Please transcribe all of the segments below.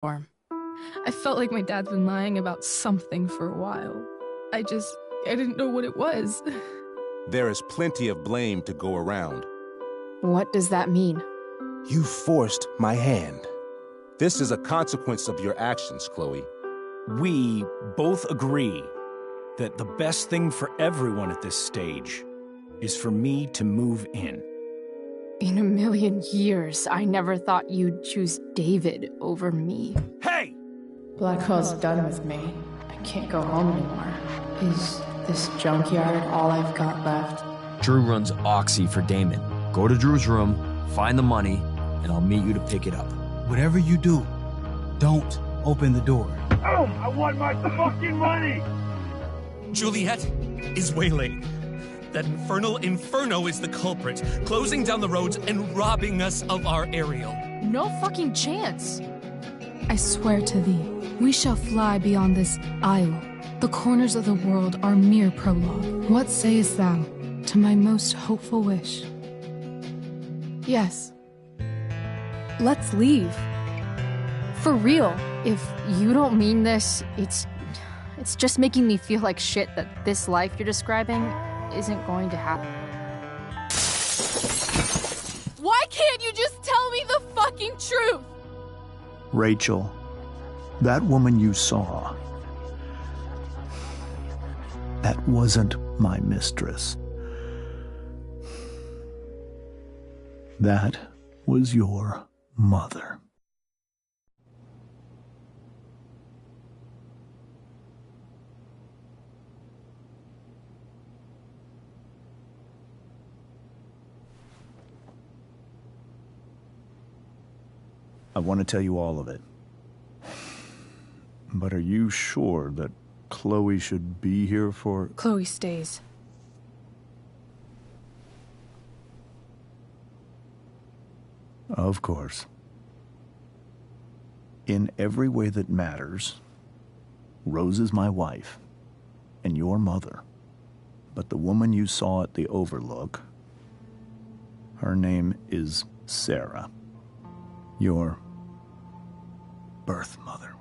farm. I felt like my dad's been lying about something for a while. I didn't know what it was. There is plenty of blame to go around. What does that mean? You forced my hand. This is a consequence of your actions, Chloe. We both agree that the best thing for everyone at this stage is for me to move in. In a million years, I never thought you'd choose David over me. Hey! Blackwell's done with me. I can't go home anymore. Is this junkyard all I've got left? Drew runs Oxy for Damon. Go to Drew's room, find the money, and I'll meet you to pick it up. Whatever you do, don't open the door. Oh, I want my fucking money! Juliet is waylaid. That infernal Inferno is the culprit, closing down the roads and robbing us of our aerial. No fucking chance. I swear to thee, we shall fly beyond this isle. The corners of the world are mere prologue. What sayest thou to my most hopeful wish? Yes. Let's leave. For real. If you don't mean this, it's just making me feel like shit that this life you're describing isn't going to happen. Why can't you just tell me the fucking truth? Rachel, that woman you saw, that wasn't my mistress. That was your mother. I want to tell you all of it. But are you sure that Chloe should be here for... Chloe stays. Of course. In every way that matters, Rose is my wife and your mother. But the woman you saw at the Overlook, her name is Sarah. Your birth mother.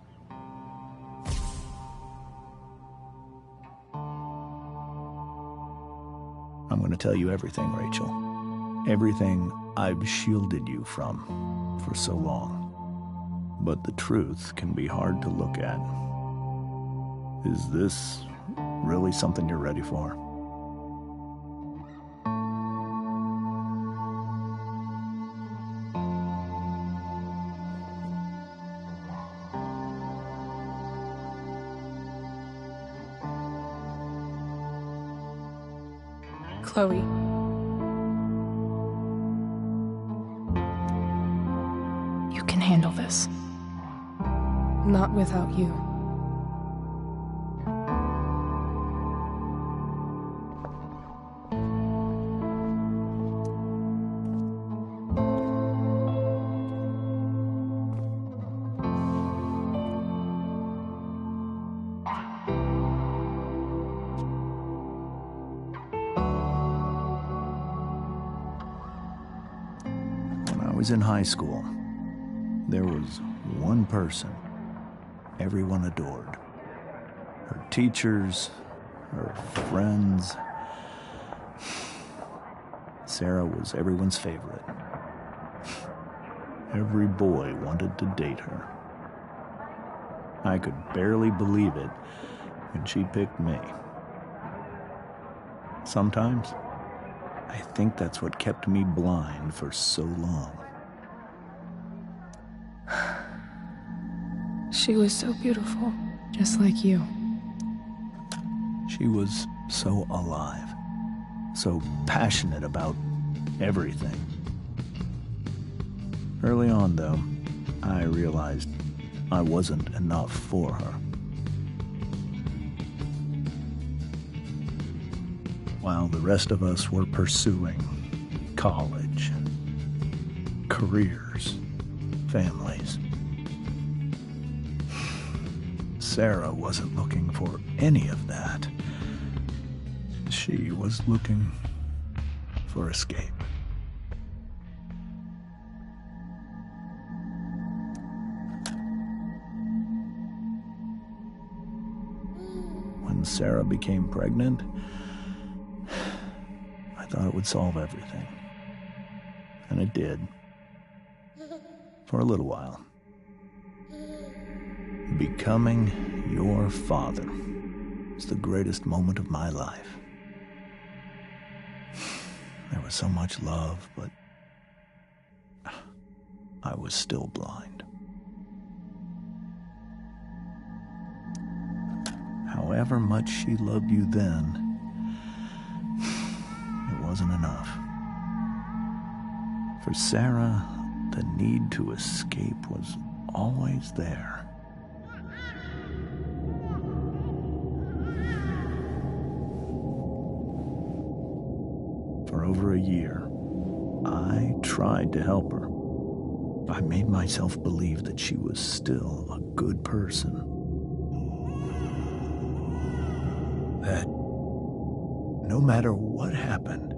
I'm going to tell you everything, Rachel. Everything I've shielded you from for so long. But the truth can be hard to look at. Is this really something you're ready for? Chloe. You can handle this. Not without you. I was in high school. There was one person everyone adored. Her teachers, her friends. Sarah was everyone's favorite. Every boy wanted to date her. I could barely believe it when she picked me. Sometimes, I think that's what kept me blind for so long. She was so beautiful, just like you. She was so alive, so passionate about everything. Early on, though, I realized I wasn't enough for her. While the rest of us were pursuing college, careers, families, Sarah wasn't looking for any of that. She was looking for escape. when Sarah became pregnant, I thought it would solve everything. And it did. For a little while. Becoming your father was the greatest moment of my life. There was so much love, but I was still blind. However much she loved you then, it wasn't enough. For Sarah, the need to escape was always there. For over a year, I tried to help her. I made myself believe that she was still a good person. That no matter what happened,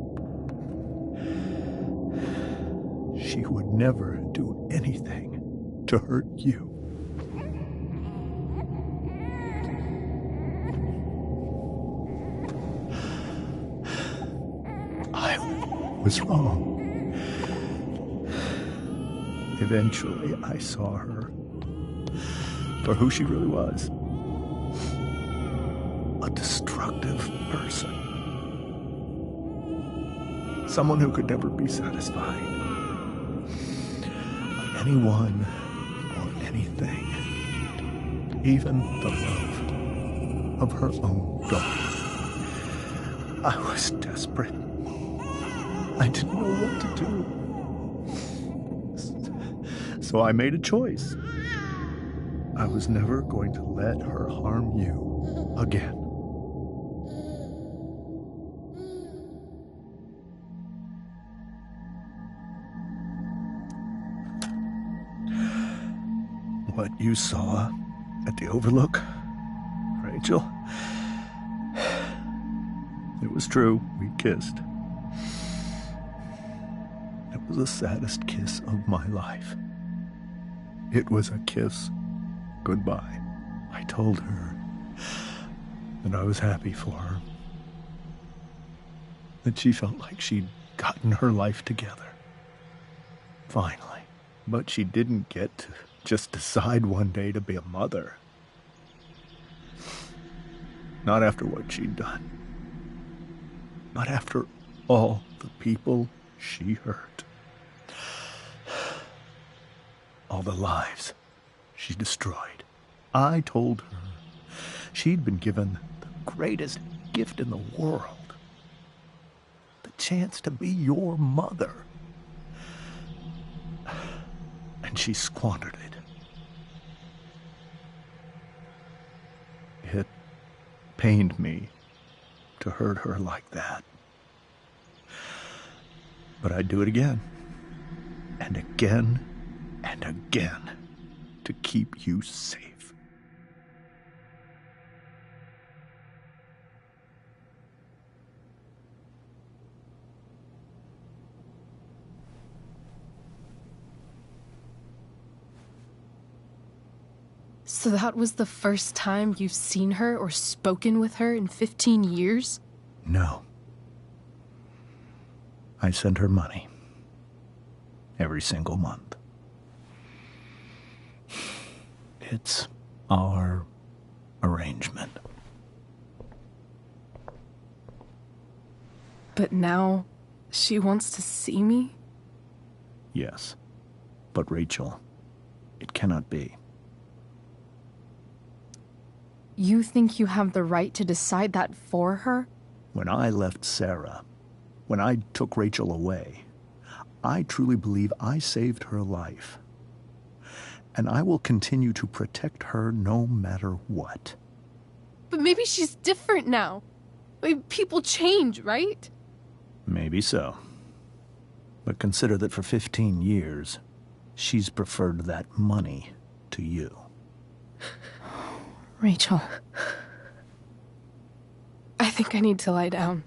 she would never do anything to hurt you. I was wrong. Eventually, I saw her for who she really was. A destructive person. Someone who could never be satisfied by anyone or anything. Even the love of her own daughter. I was desperate. I didn't know what to do. So I made a choice. I was never going to let her harm you again. What you saw at the Overlook, Rachel, it was true. We kissed. It was the saddest kiss of my life. It was a kiss goodbye. I told her that I was happy for her. That she felt like she'd gotten her life together. Finally. But she didn't get to just decide one day to be a mother. Not after what she'd done. Not after all the people she hurt. All the lives she destroyed. I told her she'd been given the greatest gift in the world. The chance to be your mother. And she squandered it. It pained me to hurt her like that. But I'd do it again. And again. And again, to keep you safe. So that was the first time you've seen her or spoken with her in 15 years? No. I sent her money. Every single month. It's our arrangement. But now, she wants to see me? Yes. But Rachel, it cannot be. You think you have the right to decide that for her? When I left Sarah, when I took Rachel away, I truly believe I saved her life. And I will continue to protect her no matter what. But maybe she's different now. People change, right? Maybe so. But consider that for 15 years, she's preferred that money to you. Rachel. I think I need to lie down.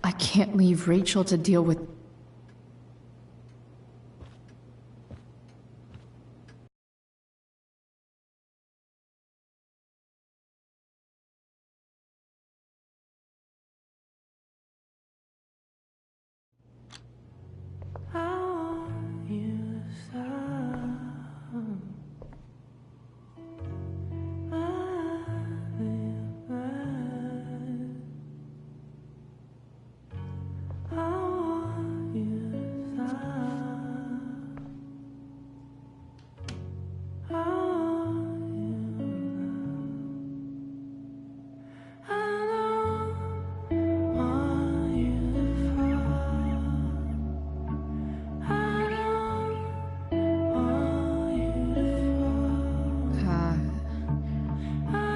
I can't leave Rachel to deal with...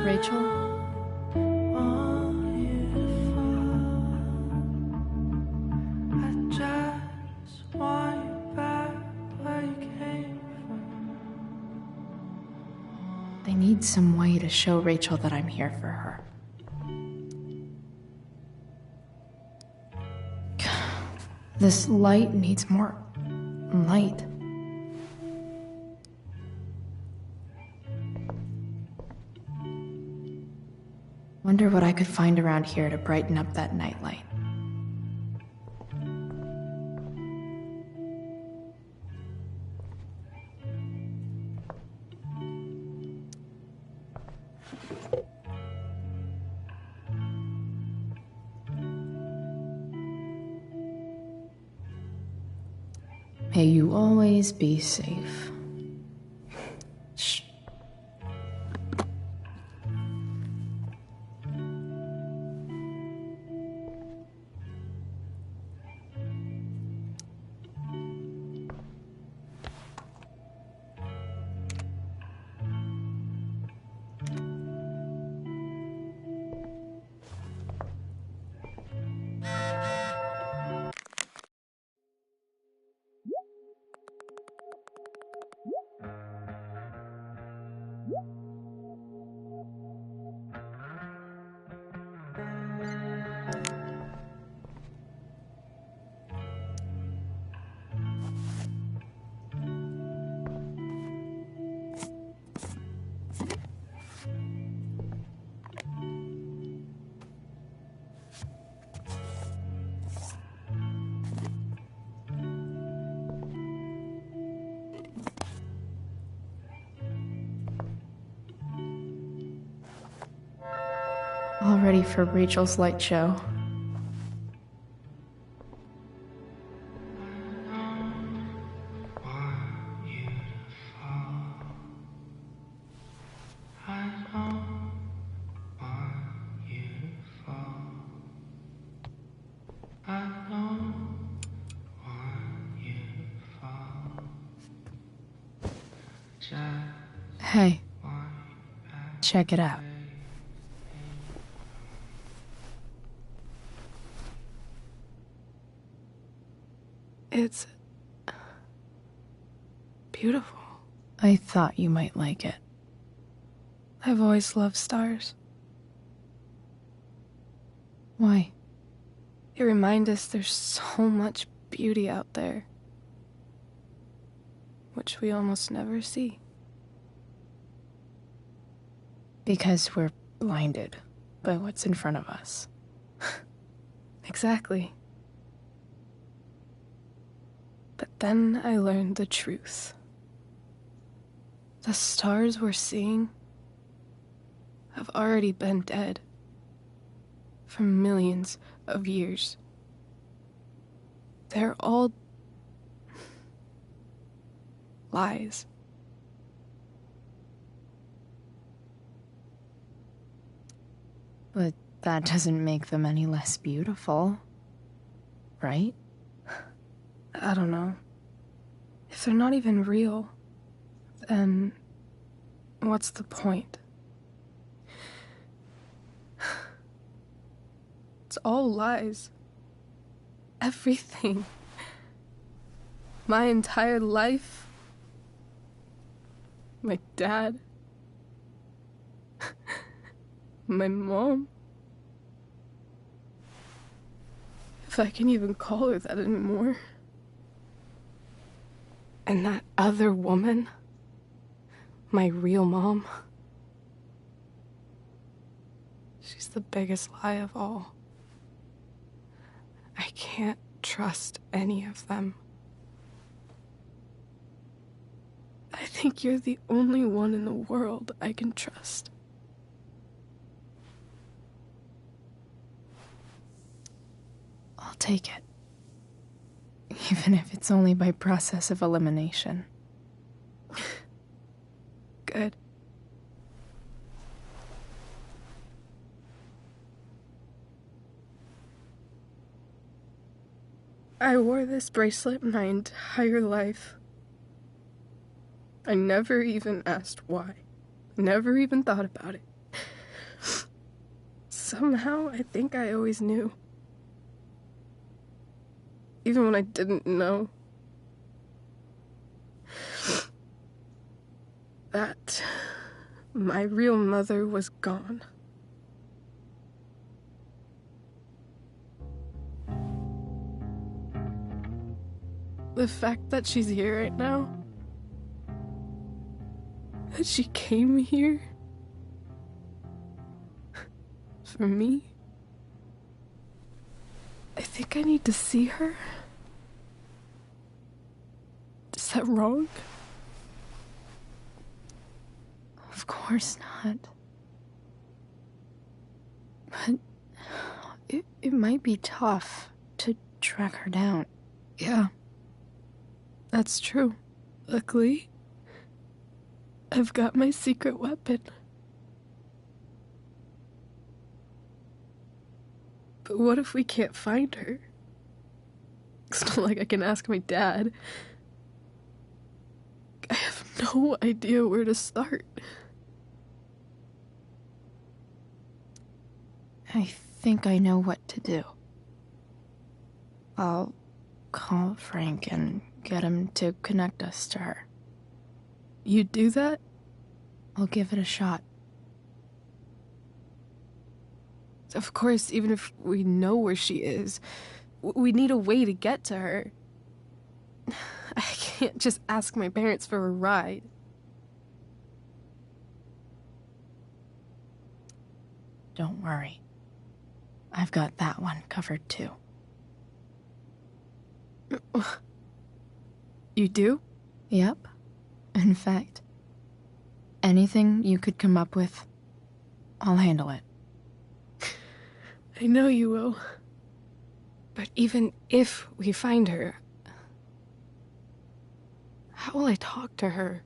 Rachel? I need some way to show Rachel that I'm here for her. This light needs more light. Wonder what I could find around here to brighten up that nightlight. May you always be safe. Shh. All ready for Rachel's light show. Hey, check it out. It's beautiful. I thought you might like it. I've always loved stars. Why? They remind us there's so much beauty out there, which we almost never see. Because we're blinded by what's in front of us. Exactly. But then I learned the truth. The stars we're seeing have already been dead for millions of years. They're all lies. But that doesn't make them any less beautiful, right? I don't know. If they're not even real, then what's the point? It's all lies. Everything. My entire life. My dad. My mom. If I can even call her that anymore. And that other woman, my real mom, she's the biggest lie of all. I can't trust any of them. I think you're the only one in the world I can trust. I'll take it. Even if it's only by process of elimination. Good. I wore this bracelet my entire life. I never even asked why. Never even thought about it. Somehow, I think I always knew. Even when I didn't know. That my real mother was gone. The fact that she's here right now, that she came here for me, I think I need to see her. Is that wrong? Of course not. But it might be tough to track her down. Yeah. That's true. Luckily, I've got my secret weapon. But what if we can't find her? It's not like I can ask my dad. I have no idea where to start. I think I know what to do. I'll call Frank and get him to connect us to her. You'd do that? I'll give it a shot. Of course, even if we know where she is, we need a way to get to her. I can't just ask my parents for a ride. Don't worry. I've got that one covered too. You do? Yep. In fact, anything you could come up with, I'll handle it. I know you will. But even if we find her, how will I talk to her?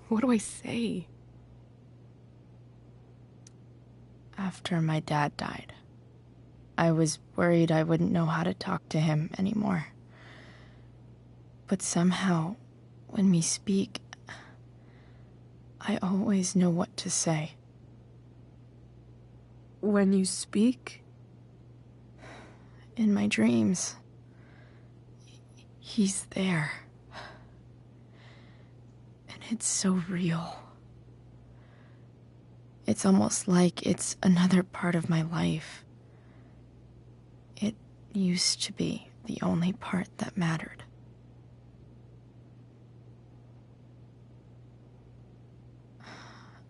What do I say? After my dad died, I was worried I wouldn't know how to talk to him anymore. But somehow, when we speak, I always know what to say. When you speak? In my dreams. He's there. And it's so real. It's almost like it's another part of my life. It used to be the only part that mattered.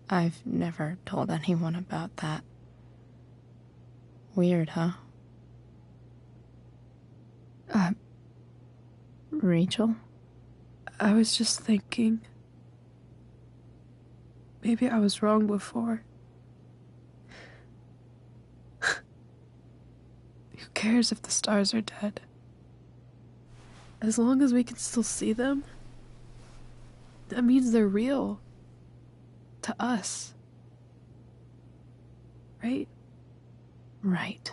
I've never told anyone about that. Weird, huh? Rachel? I was just thinking. Maybe I was wrong before. Who cares if the stars are dead? As long as we can still see them, that means they're real. To us. Right? Right.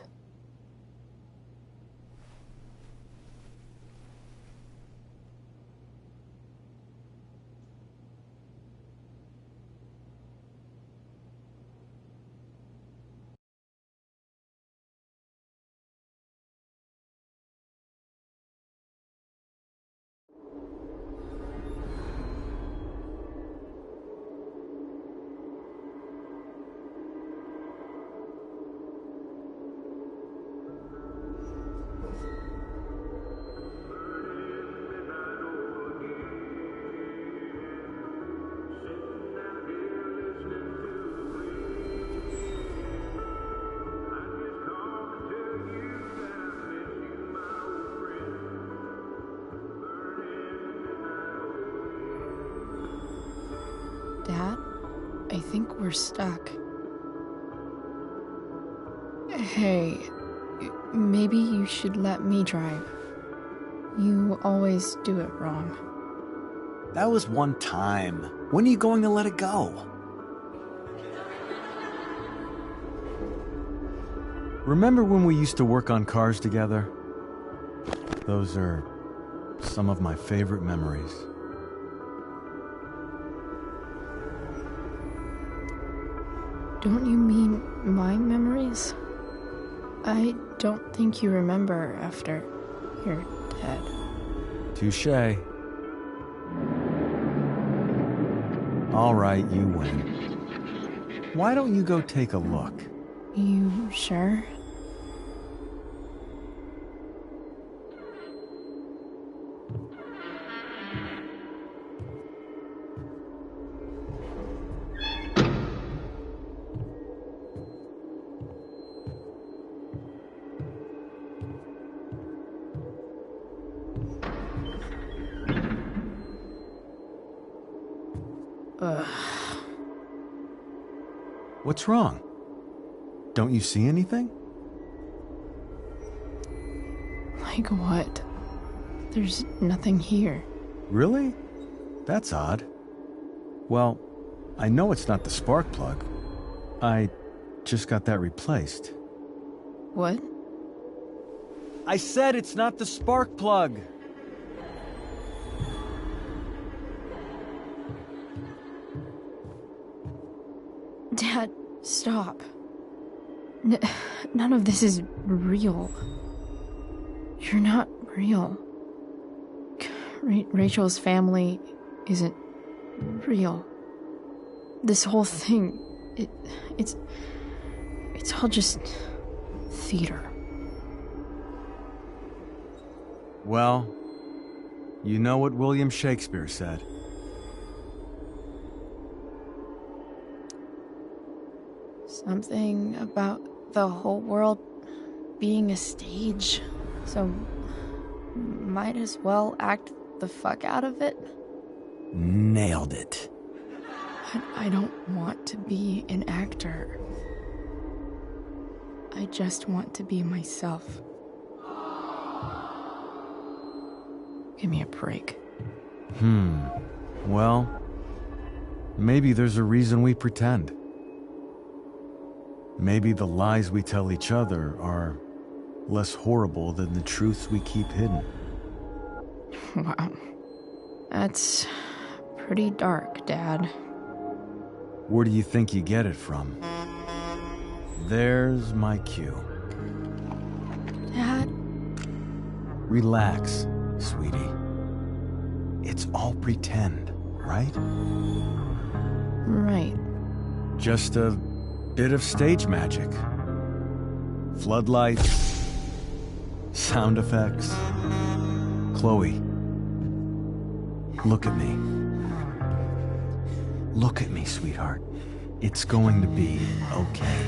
think we're stuck. Hey, maybe you should let me drive. You always do it wrong. That was one time. When are you going to let it go? Remember when we used to work on cars together? Those are some of my favorite memories. Don't you mean my memories? I don't think you remember after you're dead. Touché. All right, you win. Why don't you go take a look? You sure? What's wrong? Don't you see anything? Like what? There's nothing here. Really? That's odd. Well, I know it's not the spark plug. I just got that replaced. What? I said it's not the spark plug! Dad, stop. None of this is real. You're not real. Rachel's family isn't real. This whole thing, it's all just theater. Well, you know what William Shakespeare said. Something about the whole world being a stage, so might as well act the fuck out of it. Nailed it. But I don't want to be an actor. I just want to be myself. Give me a break. Well, maybe there's a reason we pretend. Maybe the lies we tell each other are less horrible than the truths we keep hidden. Wow. That's pretty dark, Dad. Where do you think you get it from? There's my cue. Dad? Relax, sweetie. It's all pretend, right? Right. Just a bit of stage magic. Floodlights, sound effects. Chloe, look at me. Look at me, sweetheart. It's going to be okay.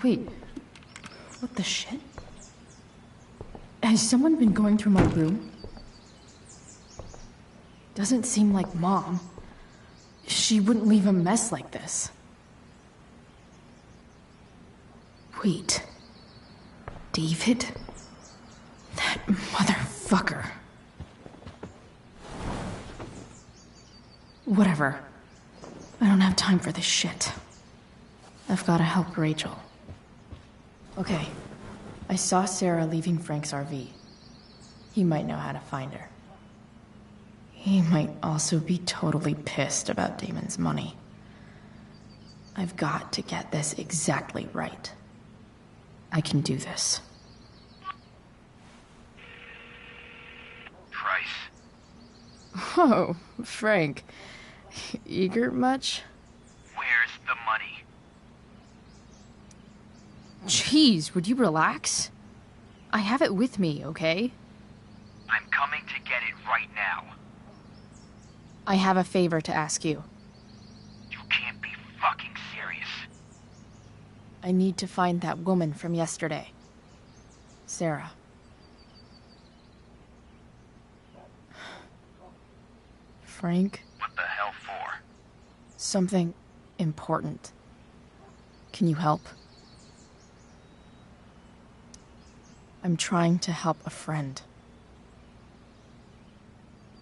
Wait, what the shit? Has someone been going through my room? Doesn't seem like Mom. She wouldn't leave a mess like this. Wait. David? That motherfucker. Whatever. I don't have time for this shit. I've gotta help Rachel. Okay. I saw Sarah leaving Frank's RV. He might know how to find her. He might also be totally pissed about Damon's money. I've got to get this exactly right. I can do this. Price. Oh, Frank. Eager much? Where's the money? Jeez, would you relax? I have it with me, okay? I'm coming to get it right now. I have a favor to ask you. You can't be fucking serious. I need to find that woman from yesterday. Sarah. Frank? What the hell for? Something important. Can you help? I'm trying to help a friend.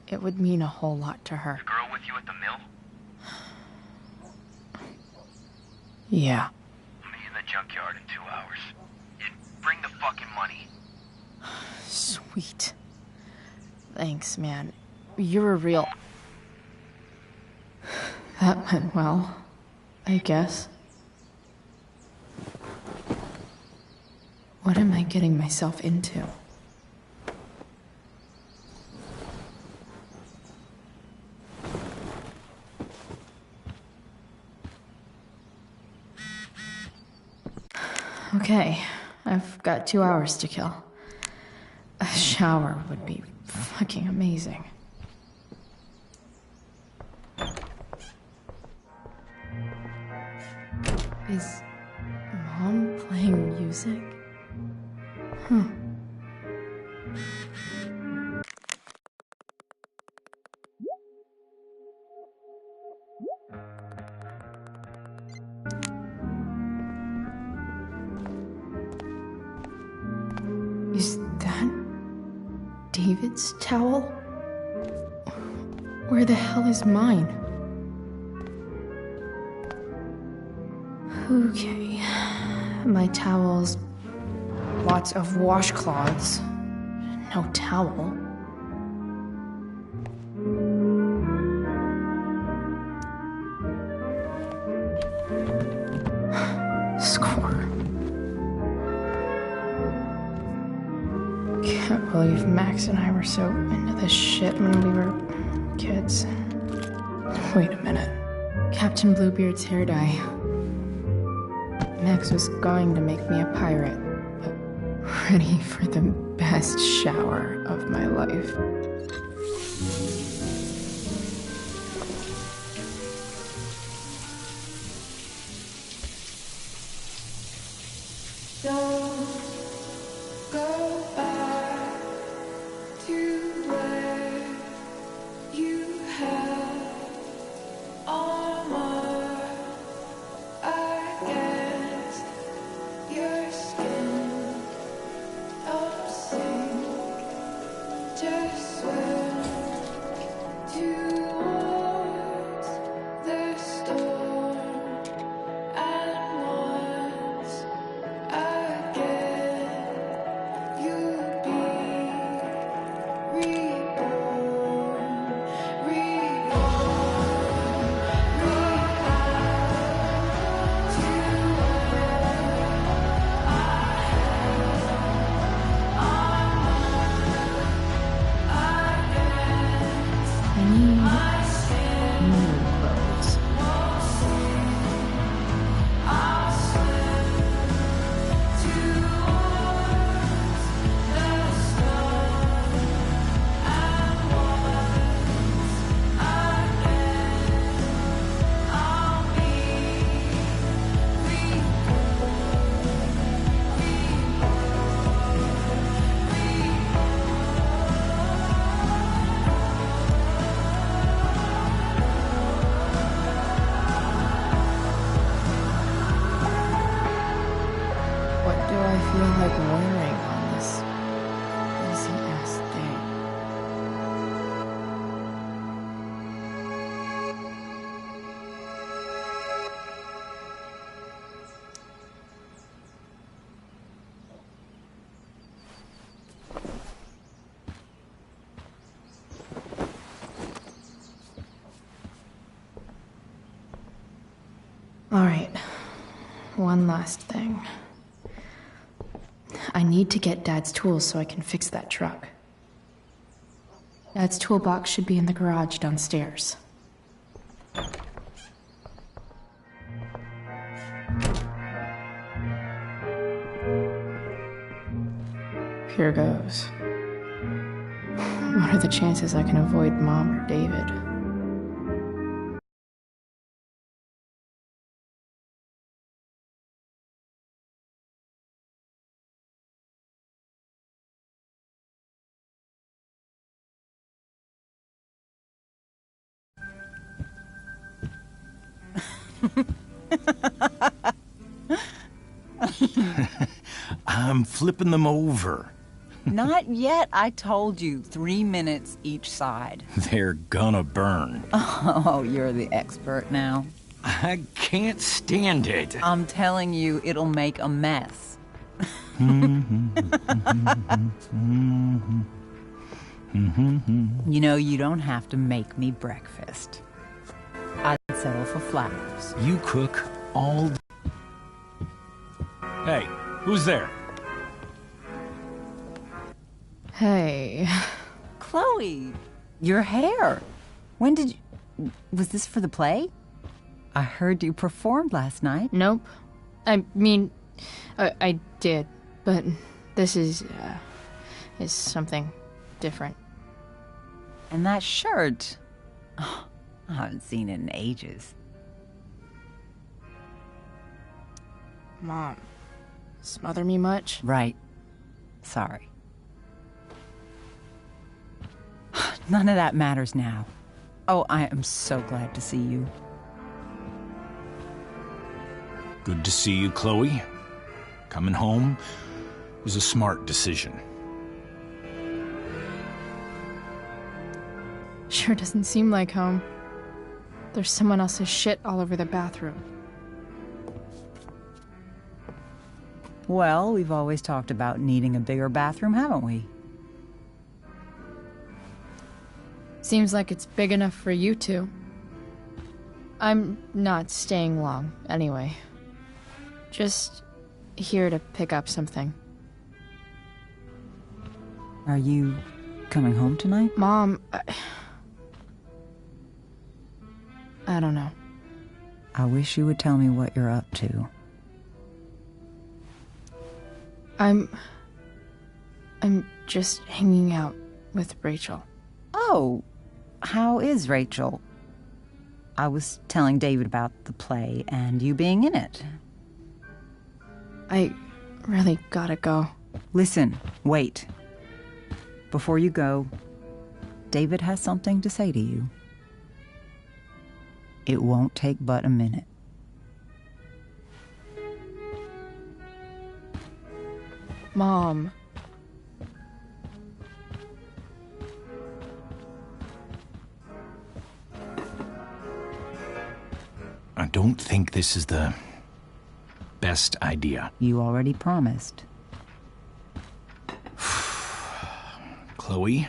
It would mean a whole lot to her. The girl with you at the mill? Yeah. Meet in the junkyard in 2 hours. And bring the fucking money. Sweet. Thanks, man. You're a real... That went well, I guess. What am I getting myself into? Okay, I've got 2 hours to kill. A shower would be fucking amazing. Is Mom playing music? Huh. Is that David's towel? Where the hell is mine? Okay, my towels, lots of washcloths, no towel. Score. Can't believe Max and I were so into this shit when we were kids. Wait a minute. Captain Bluebeard's hair dye. Max was going to make me a pirate, but ready for the best shower of my life. Don't go back to where you had armor against your skin. Don't sink, just swim towards the storm. And once again, you'll be reborn, I need new clothes. Alright. One last thing. I need to get Dad's tools so I can fix that truck. Dad's toolbox should be in the garage downstairs. Here goes. What are the chances I can avoid Mom or David? I'm flipping them over. Not yet. I told you, 3 minutes each side. They're gonna burn. Oh, you're the expert now. I can't stand it. I'm telling you, it'll make a mess. You know, you don't have to make me breakfast. I'd settle for flowers. You cook all... Hey, who's there? Hey. Chloe, your hair. When did you... Was this for the play? I heard you performed last night. Nope. I mean, I did, but this is something different. And that shirt... Oh, I haven't seen it in ages. Mom, smother me much? Right. Sorry. None of that matters now. Oh, I am so glad to see you. Good to see you, Chloe. Coming home was a smart decision. Sure doesn't seem like home. There's someone else's shit all over the bathroom. Well, we've always talked about needing a bigger bathroom, haven't we? Seems like it's big enough for you two. I'm not staying long, anyway. Just here to pick up something. Are you coming home tonight? Mom, I don't know. I wish you would tell me what you're up to. I'm just hanging out with Rachel. Oh, how is Rachel? I was telling David about the play and you being in it. I really gotta go. Listen, wait. Before you go, David has something to say to you. It won't take but a minute. Mom. I don't think this is the best idea. You already promised. Chloe,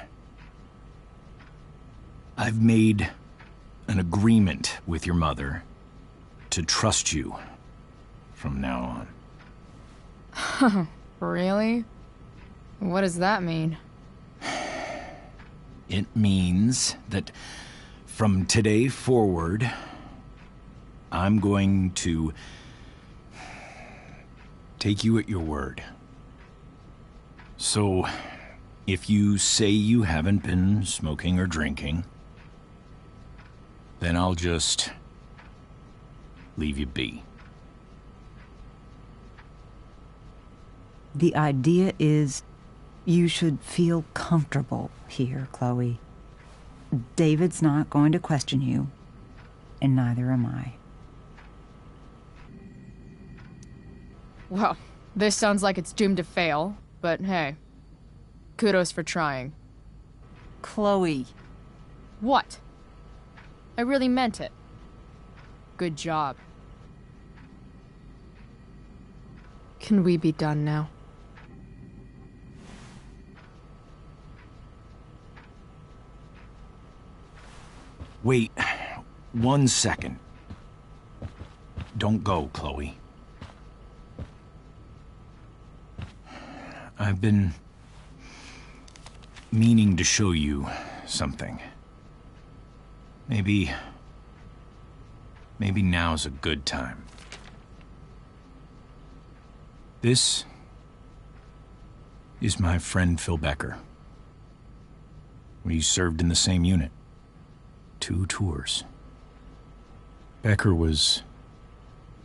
I've made an agreement with your mother to trust you from now on. Really? What does that mean? It means that from today forward, I'm going to take you at your word. So, if you say you haven't been smoking or drinking, then I'll just leave you be. The idea is you should feel comfortable here, Chloe. David's not going to question you, and neither am I. Well, this sounds like it's doomed to fail, but hey, kudos for trying. Chloe. What? I really meant it. Good job. Can we be done now? Wait 1 second. Don't go, Chloe. I've been meaning to show you something. Maybe now's a good time. This is my friend Phil Becker. We served in the same unit. 2 tours. Becker was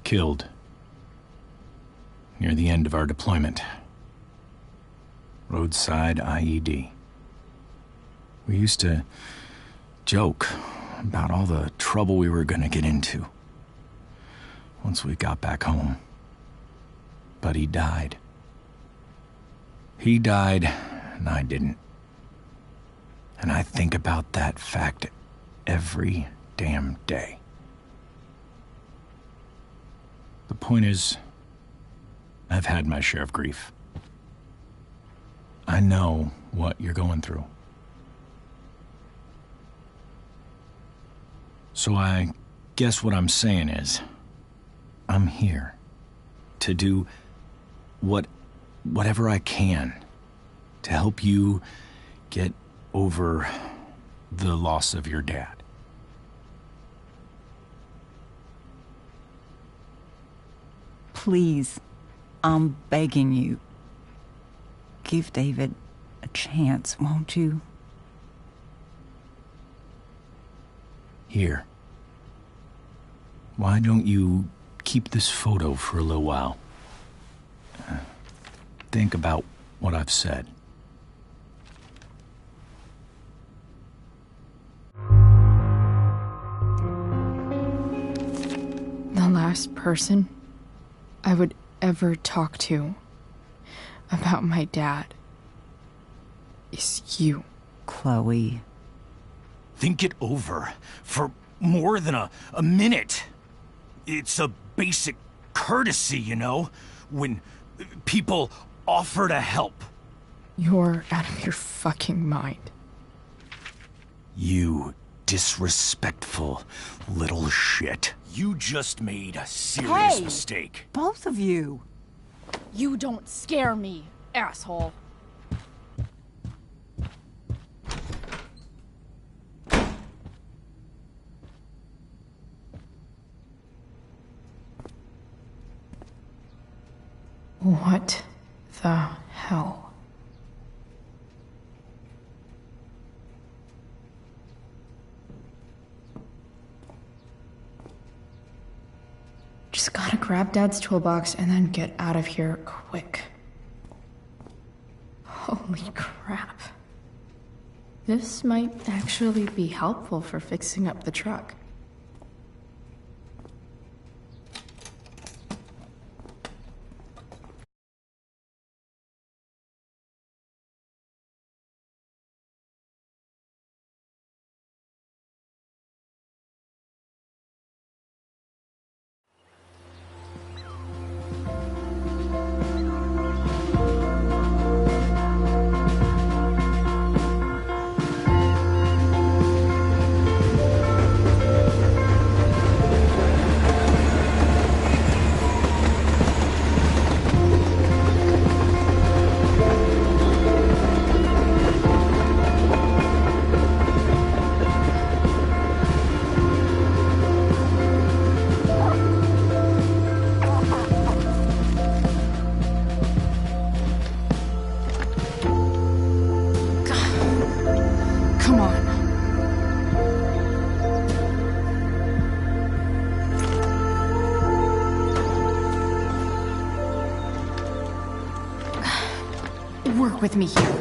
killed near the end of our deployment. Roadside IED. We used to joke about all the trouble we were gonna get into once we got back home. But he died. He died, and I didn't. And I think about that fact every damn day. The point is, I've had my share of grief. I know what you're going through. So I guess what I'm saying is, I'm here to do whatever I can to help you get over the loss of your dad. Please, I'm begging you. Give David a chance, won't you? Here. Why don't you keep this photo for a little while? Think about what I've said. The last person I would ever talk to about my dad is you. Chloe. Think it over for more than a minute. It's a basic courtesy, you know, when people offer to help. You're out of your fucking mind. You disrespectful little shit. You just made a serious mistake. Both of you. You don't scare me, asshole. What the hell? Just gotta grab Dad's toolbox and then get out of here quick. Holy crap. This might actually be helpful for fixing up the truck. Work with me here.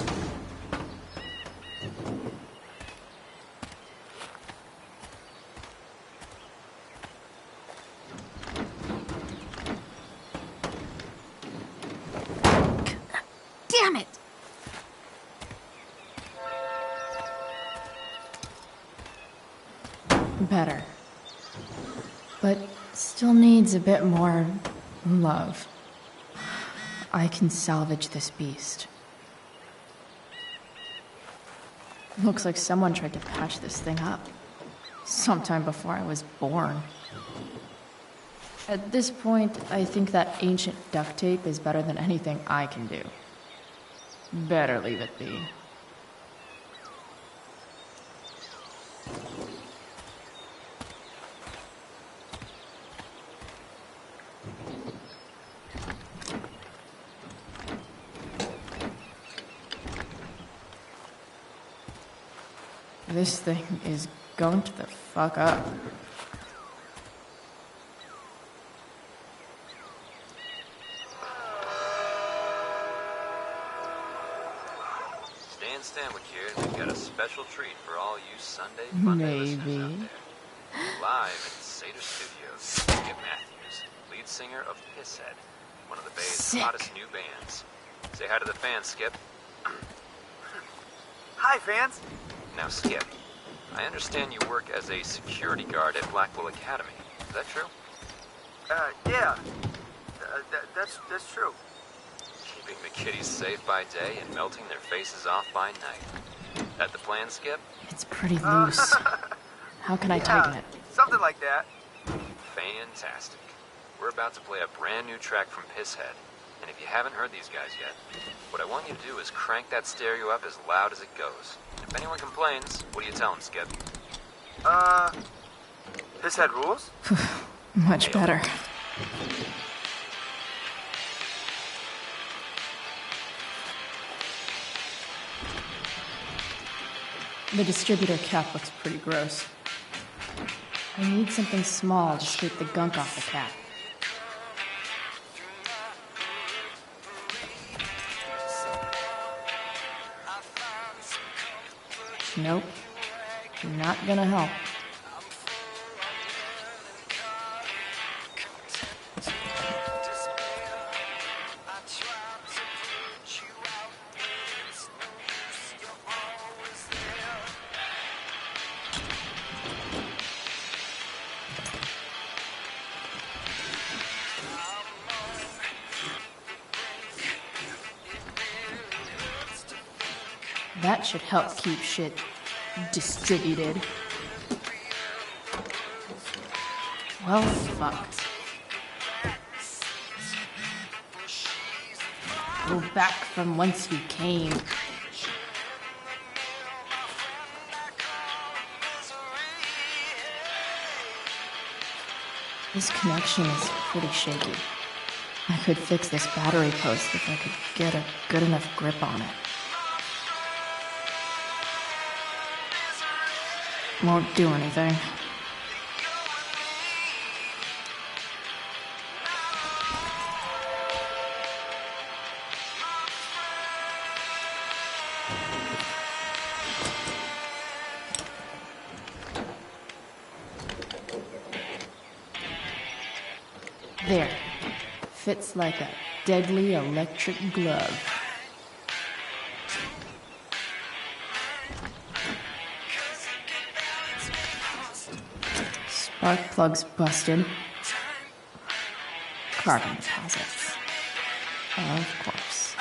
Damn it! Better. But still needs a bit more love. I can salvage this beast. Looks like someone tried to patch this thing up. Sometime before I was born. At this point, I think that ancient duct tape is better than anything I can do. Better leave it be. This thing is going to the fuck up. Stan Stanwyck here, and we've got a special treat for all you Sunday Funday listeners out there. Live in Seder Studios, Skip Matthews, lead singer of Pisshead, one of the Bay's hottest new bands. Say hi to the fans, Skip. Hi, fans. Now, Skip, I understand you work as a security guard at Blackwell Academy. Is that true? Yeah. That's true. Keeping the kiddies safe by day and melting their faces off by night. That the plan, Skip? It's pretty loose. How can I tighten it? Something like that. Fantastic. We're about to play a brand new track from Pisshead. And if you haven't heard these guys yet, what I want you to do is crank that stereo up as loud as it goes. If anyone complains, what do you tell them, Skip? Pisshead rules? Much better. The distributor cap looks pretty gross. I need something small to scrape the gunk off the cap. Nope. Not gonna help. That should help keep shit distributed. Well, fuck. Go back from whence you came. This connection is pretty shaky. I could fix this battery post if I could get a good enough grip on it. Won't do anything. There. Fits like a deadly electric glove. Spark plugs busted. Carbon deposits. Of course.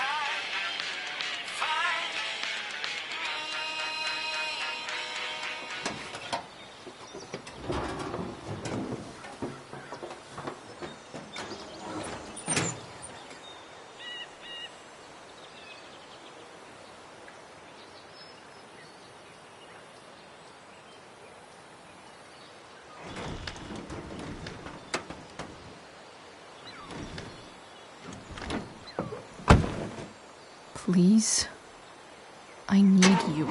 Please, I need you.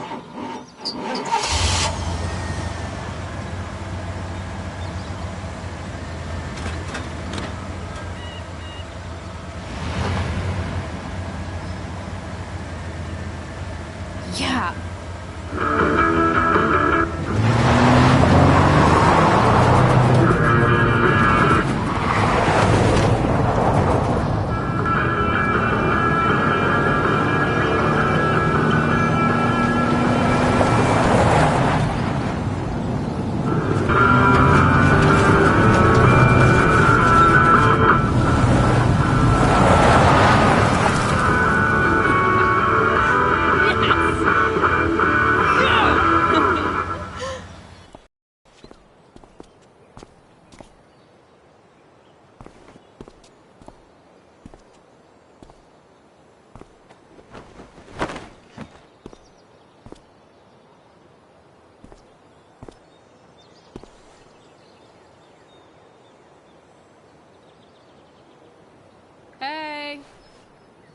Yeah.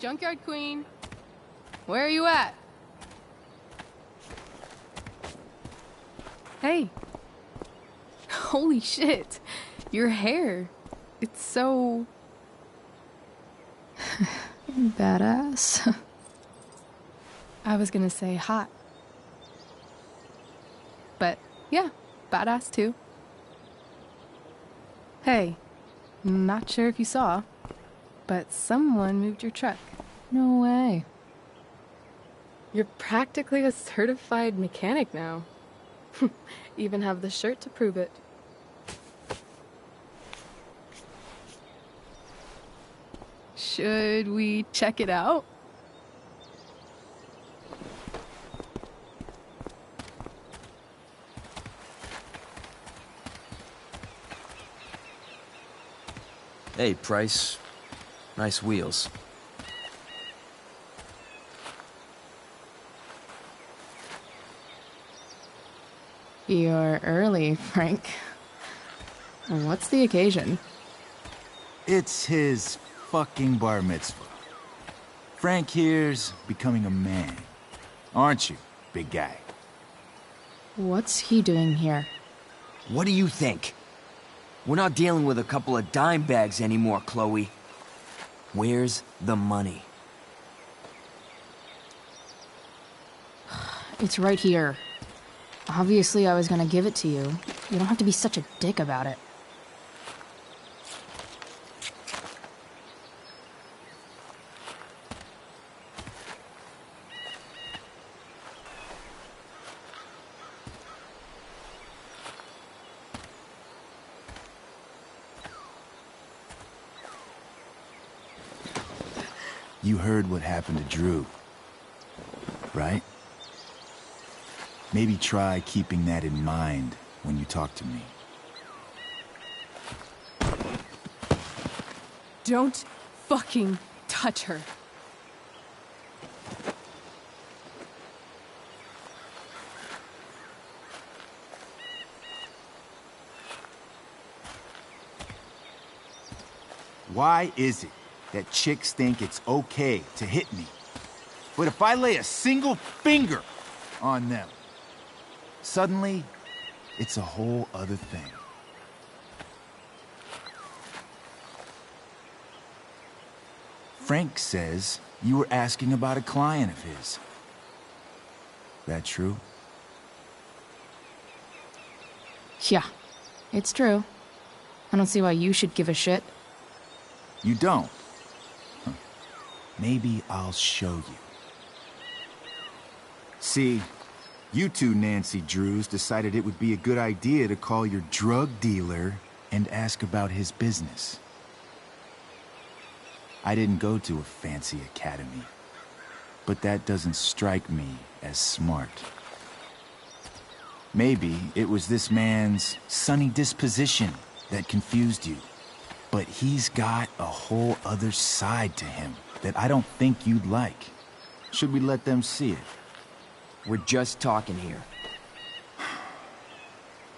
Junkyard Queen. Where are you at? Hey. Holy shit. Your hair. It's so... Badass. I was gonna say hot. But, yeah, badass too. Hey, not sure if you saw, but someone moved your truck. No way. You're practically a certified mechanic now. Even have the shirt to prove it. Should we check it out? Hey, Price. Nice wheels. You're early, Frank. What's the occasion? It's his fucking bar mitzvah. Frank here's becoming a man. Aren't you, big guy? What's he doing here? What do you think? We're not dealing with a couple of dime bags anymore, Chloe. Where's the money? It's right here. Obviously, I was gonna give it to you. You don't have to be such a dick about it. You heard what happened to Drew, right? Maybe try keeping that in mind when you talk to me. Don't fucking touch her. Why is it that chicks think it's okay to hit me? But if I lay a single finger on them, suddenly, it's a whole other thing. Frank says you were asking about a client of his. That true? Yeah, it's true. I don't see why you should give a shit. You don't? Huh. Maybe I'll show you. See, you two Nancy Drews decided it would be a good idea to call your drug dealer and ask about his business. I didn't go to a fancy academy, but that doesn't strike me as smart. Maybe it was this man's sunny disposition that confused you, but he's got a whole other side to him that I don't think you'd like. Should we let them see it? We're just talking here.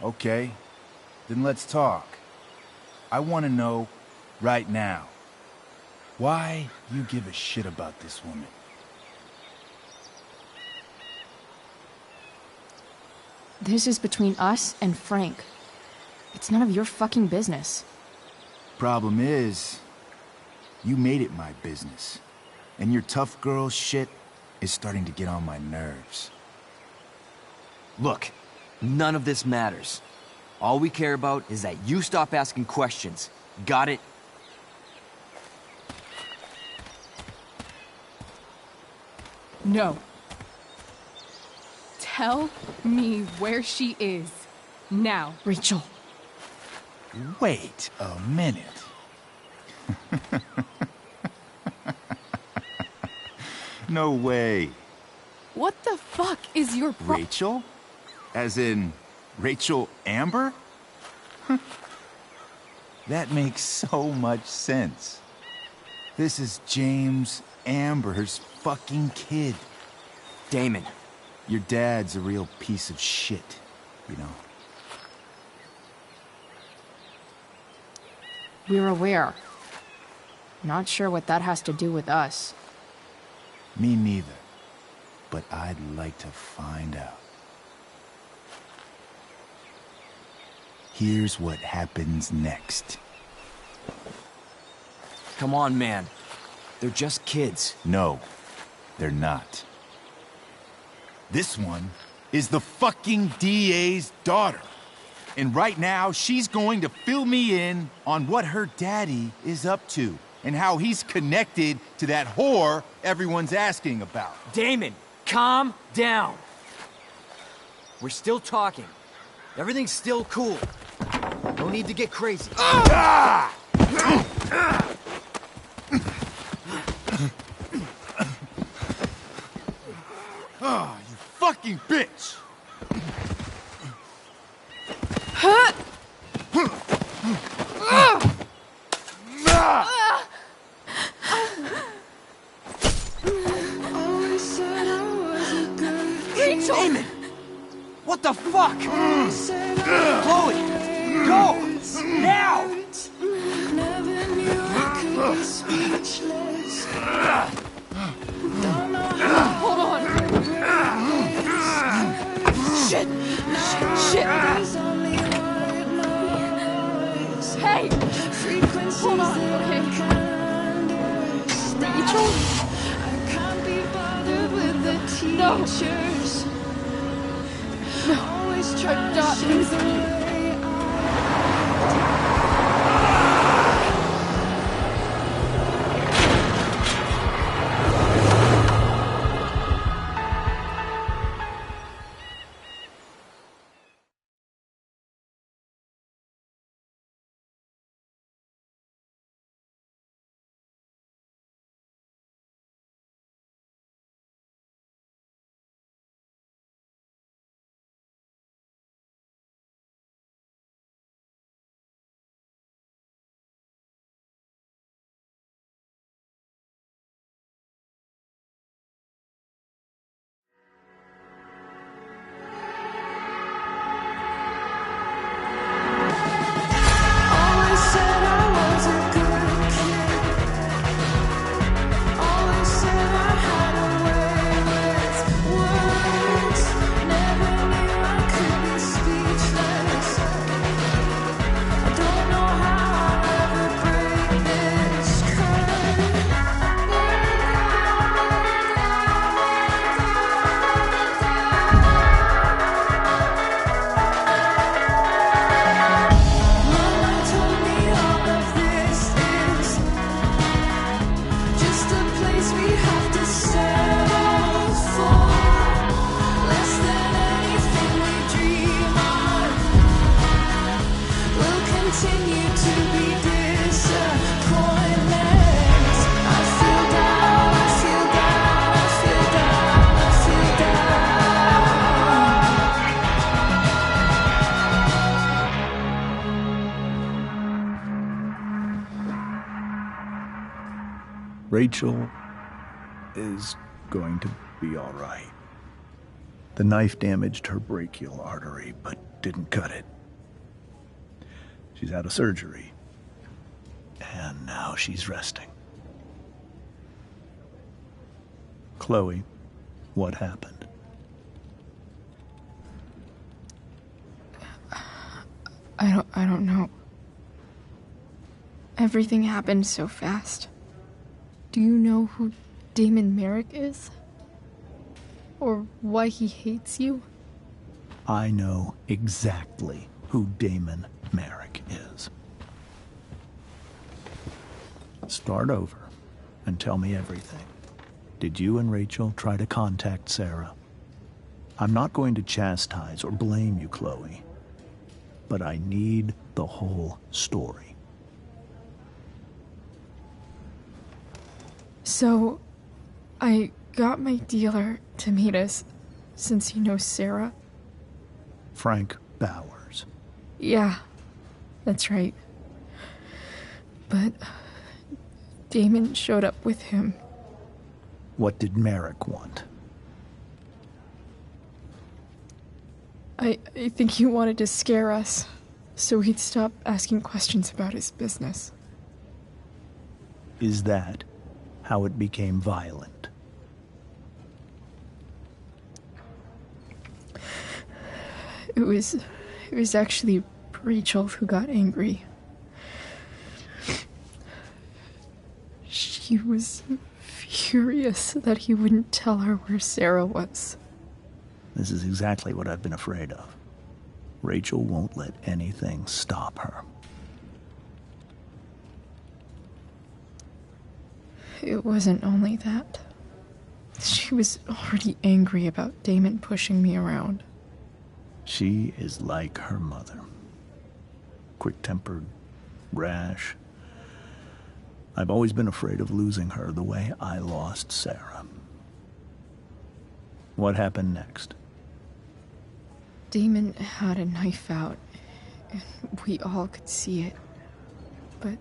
Okay, then let's talk. I want to know right now why you give a shit about this woman. This is between us and Frank. It's none of your fucking business. Problem is, you made it my business, and your tough girl shit is starting to get on my nerves. Look, none of this matters. All we care about is that you stop asking questions. Got it? No. Tell me where she is. Now. Rachel. Wait a minute. No way. What the fuck is your Rachel? As in, Rachel Amber? That makes so much sense. This is James Amber's fucking kid. Damon. Your dad's a real piece of shit, you know. We're aware. Not sure what that has to do with us. Me neither. But I'd like to find out. Here's what happens next. Come on, man. They're just kids. No, they're not. This one is the fucking DA's daughter. And right now, she's going to fill me in on what her daddy is up to and how he's connected to that whore everyone's asking about. Damon, calm down. We're still talking. Everything's still cool. No need to get crazy. Ah! Oh, you fucking bitch! Rachel! Damon! What the fuck? Chloe! Go! Now! Never knew I could be speechless. Don't know how. Hold on. Shit! Shit! Hey! Hold on, okay? Rachel? I can't be bothered with the teachers. No. Always try I'm to not show losing the you. way Rachel is going to be all right. The knife damaged her brachial artery, but didn't cut it. She's out of surgery, and now she's resting. Chloe, what happened? I don't know. Everything happened so fast. Do you know who Damon Merrick is? Or why he hates you? I know exactly who Damon Merrick is. Start over and tell me everything. Did you and Rachel try to contact Sarah? I'm not going to chastise or blame you, Chloe, but I need the whole story. So, I got my dealer to meet us, since he knows Sarah. Frank Bowers. Yeah, that's right. But Damon showed up with him. What did Merrick want? I think he wanted to scare us, so he'd stop asking questions about his business. Is that how it became violent? It was actually Rachel who got angry. She was furious that he wouldn't tell her where Sarah was. This is exactly what I've been afraid of. Rachel won't let anything stop her. It wasn't only that. She was already angry about Damon pushing me around. She is like her mother. Quick-tempered, rash. I've always been afraid of losing her the way I lost Sarah. What happened next? Damon had a knife out, and we all could see it. But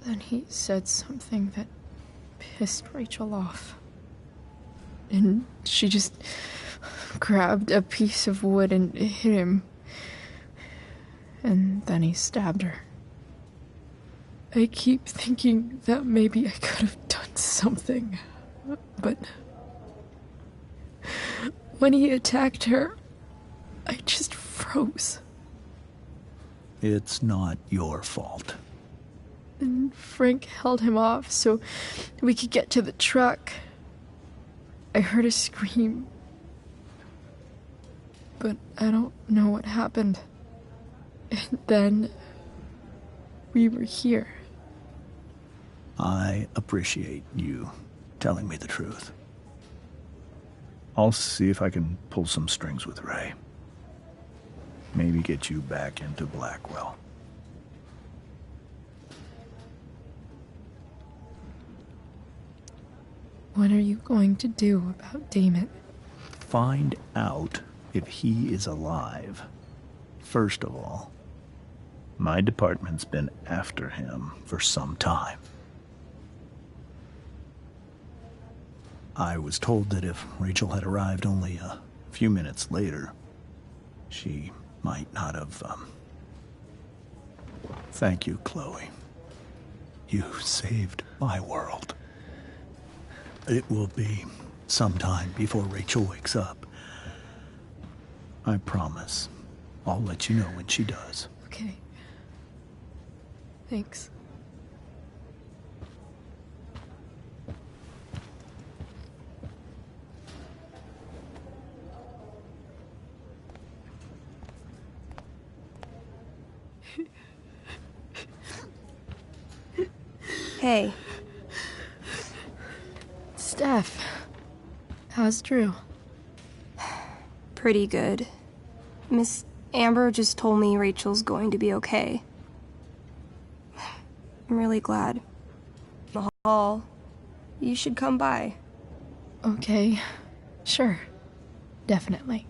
then he said something that pissed Rachel off. And she just grabbed a piece of wood and hit him. And then he stabbed her. I keep thinking that maybe I could have done something, but when he attacked her, I just froze. It's not your fault. And Frank held him off so we could get to the truck. I heard a scream, but I don't know what happened. And then we were here. I appreciate you telling me the truth. I'll see if I can pull some strings with Ray. Maybe get you back into Blackwell. What are you going to do about Damon? Find out if he is alive. First of all, my department's been after him for some time. I was told that if Rachel had arrived only a few minutes later, she might not have, Thank you, Chloe. You saved my world. It will be some time before Rachel wakes up. I promise. I'll let you know when she does. Okay. Thanks. Hey. Steph. How's Drew? Pretty good. Miss Amber just told me Rachel's going to be okay. I'm really glad. The hall. You should come by. Okay. Sure. Definitely.